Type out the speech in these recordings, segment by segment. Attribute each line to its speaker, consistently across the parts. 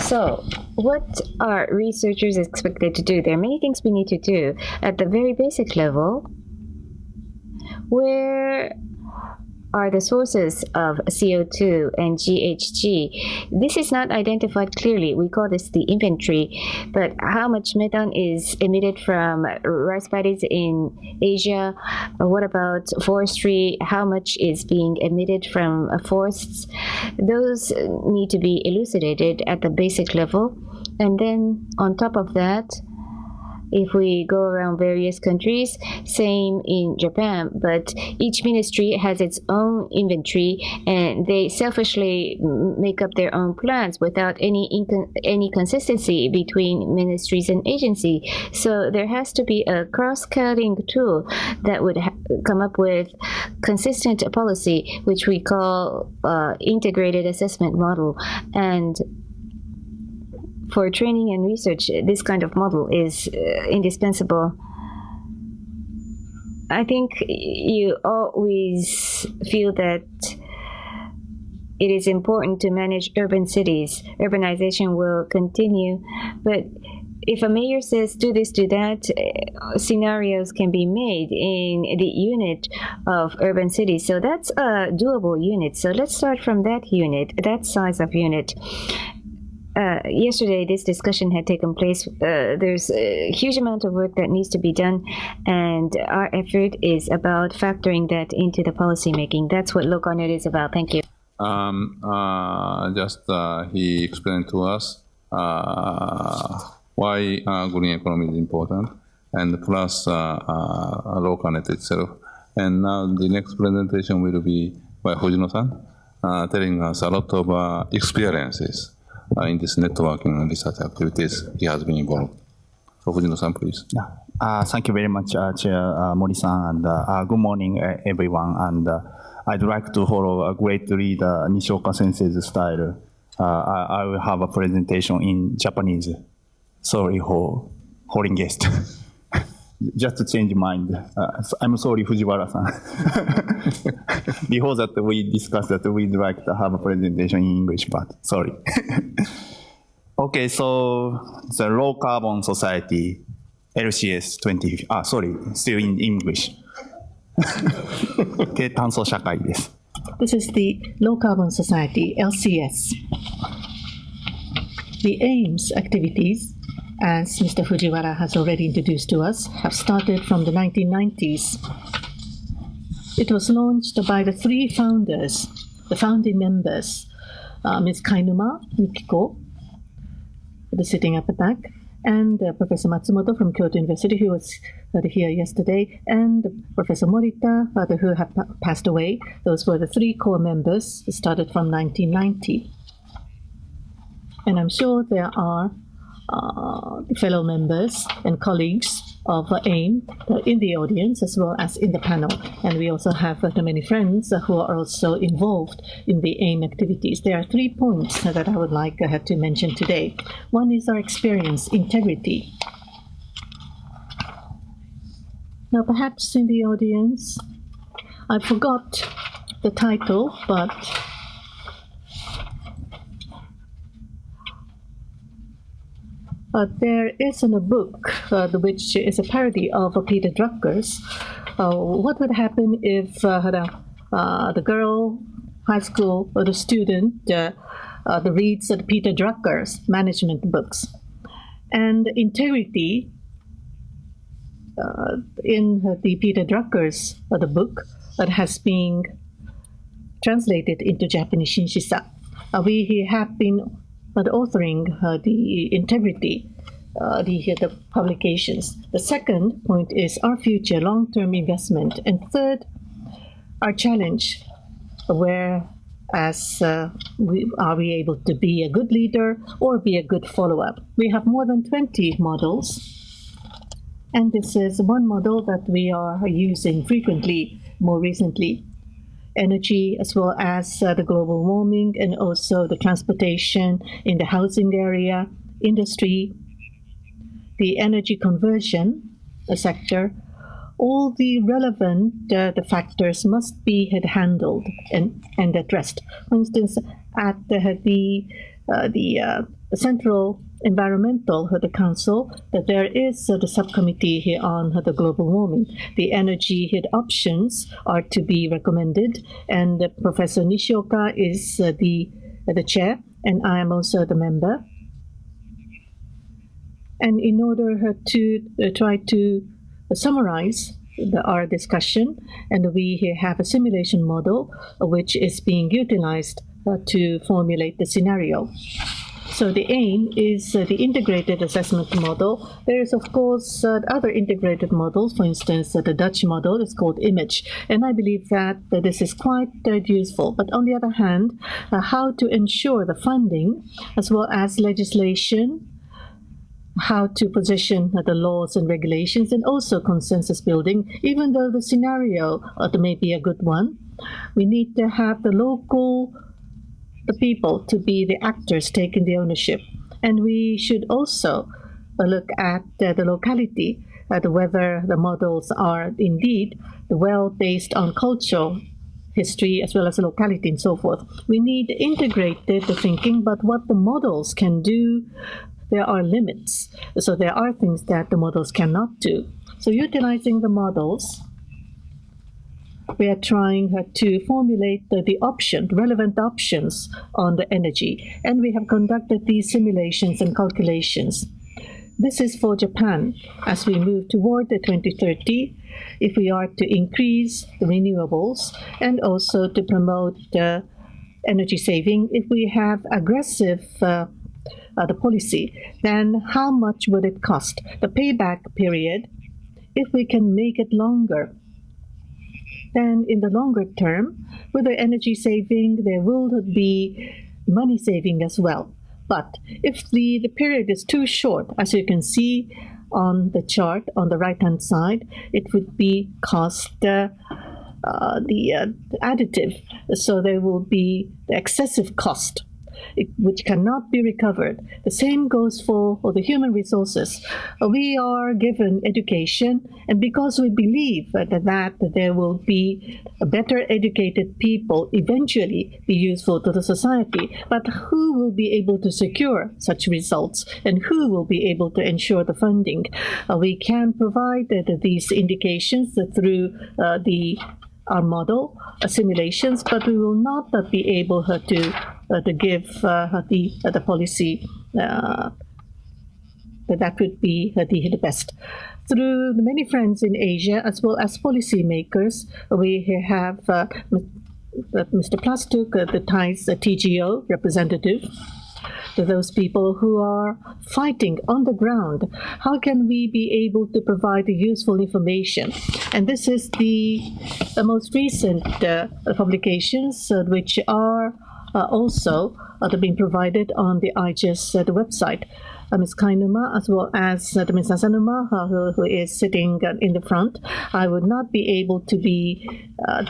Speaker 1: So, what are researchers expected to do? There are many things we need to do at the very basic level. Where are the sources of CO2 and GHG? This is not identified clearly. We call this the inventory. But how much methane is emitted from rice paddies in Asia? What about forestry? How much is being emitted from forests? Those need to be elucidated at the basic level. And then on top of that, if we go around various countries, same in Japan, but each ministry has its own inventory and they selfishly make up their own plans without any consistency between ministries and agency. So there has to be a cross-cutting tool that would come up with consistent policy, which we call integrated assessment model. And for training and research, this kind of model is indispensable. I think you always feel that it is important to manage urban cities. Urbanization will continue, but if a mayor says do this, do that, scenarios can be made in the unit of urban cities. So that's a doable unit. So let's start from that unit, that size of unit. Yesterday, this discussion had taken place. There's a huge amount of work that needs to be done, and our effort is about factoring that into the policy making. That's what LocalNet is about. Thank you.
Speaker 2: He explained to us why green economy is important, and plus LocalNet itself. And now the next presentation will be by Fujino-san, telling us a lot of experiences in this networking and research activities he has been involved. So Fujino-san, please.
Speaker 3: Thank you very much, Chair Mori-san, and good morning, everyone. And I'd like to follow greatly the Nishioka sensei's style. I will have a presentation in Japanese. Sorry for foreign guest. Just to change mind. I'm sorry, Fujiwara-san. Before that, we discussed that we'd like to have a presentation in English, but sorry. Okay, so the Low Carbon Society, LCS 20, sorry, still in English. Okay, 炭素社会です。
Speaker 4: This is the Low Carbon Society, LCS. The aims activities, as Mr. Fujiwara has already introduced to us, have started from the 1990s. It was launched by the three founders, the founding members, Ms. Kainuma Mikiko, sitting at the back, and Professor Matsumoto from Kyoto University, who was here yesterday, and Professor Morita, who have passed away. Those were the three core members, started from 1990. And I'm sure there are fellow members and colleagues of AIM in the audience as well as in the panel. And we also have many friends who are also involved in the AIM activities. There are 3 points that I would like to mention today. One is our experience, integrity. Now perhaps in the audience, I forgot the title, but there is in a book which is a parody of Peter Drucker's. What would happen if the girl, high school, or the student reads Peter Drucker's management books? And integrity in the Peter Drucker's the book that has been translated into Japanese Shinshisa. We have been authoring the integrity, the publications. The second point is our future long-term investment. And third, our challenge, where are we able to be a good leader or be a good follow-up? We have more than 20 models. And this is one model that we are using frequently more recently. Energy as well as the global warming and also the transportation in the housing area, industry, the energy conversion sector, all the relevant the factors must be handled and addressed. For instance, at the the Central Environmental the Council that there is the subcommittee here on the global warming. The energy options are to be recommended, and Professor Nishioka is the chair, and I am also the member. And in order to try to summarize our discussion, and we have a simulation model which is being utilized to formulate the scenario. So the aim is the integrated assessment model. There is, of course, other integrated models. For instance, the Dutch model is called IMAGE, and I believe that this is quite useful. But on the other hand, how to ensure the funding as well as legislation, how to position the laws and regulations, and also consensus building, even though the scenario may be a good one, we need to have the people to be the actors taking the ownership. And we should also look at the locality, whether the models are indeed well based on cultural history as well as locality and so forth. We need integrated thinking, but what the models can do, there are limits. So there are things that the models cannot do. So utilizing the models, we are trying to formulate the relevant options on the energy, and we have conducted these simulations and calculations. This is for Japan as we move toward the 2030, if we are to increase the renewables and also to promote energy saving. If we have aggressive the policy, then how much would it cost? The payback period, if we can make it longer, then in the longer term, with the energy saving, there will be money saving as well. But if the period is too short, as you can see on the chart on the right-hand side, it would be cost the additive. So there will be the excessive cost, which cannot be recovered. The same goes for the human resources. We are given education, and because we believe that there will be better educated people eventually be useful to the society, but who will be able to secure such results, and who will be able to ensure the funding? We can provide these indications through our model simulations, but we will not be able to give the policy that would be the best. Through the many friends in Asia, as well as policymakers, we have Mr. Plastuk, the Thai's TGO representative, to those people who are fighting on the ground. How can we be able to provide the useful information? And this is the most recent publications which are also being provided on the IGES website. Ms. Kainuma, as well as Ms. Asanuma, who is sitting in the front. I would not be able to be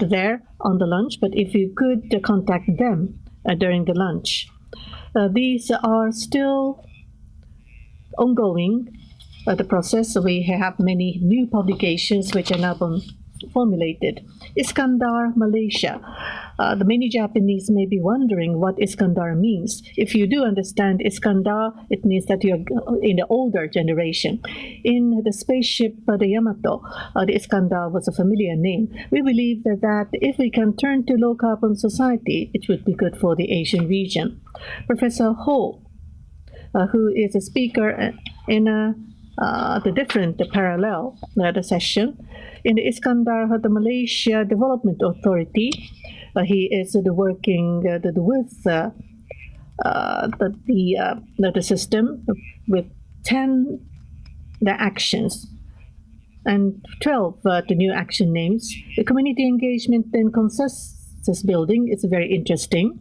Speaker 4: there on the lunch, but if you could contact them during the lunch. These are still ongoing, the process. We have many new publications which are now formulated. Iskandar, Malaysia. The many Japanese may be wondering what Iskandar means. If you do understand Iskandar, it means that you're in the older generation. In the spaceship, the Yamato, the Iskandar was a familiar name. We believe that if we can turn to low-carbon society, it would be good for the Asian region. Professor Ho, who is a speaker in the different parallel session, in the Iskandar, the Malaysia Development Authority, he is working with the system with 10 the actions and 12 the new action names. The community engagement and consensus building is very interesting.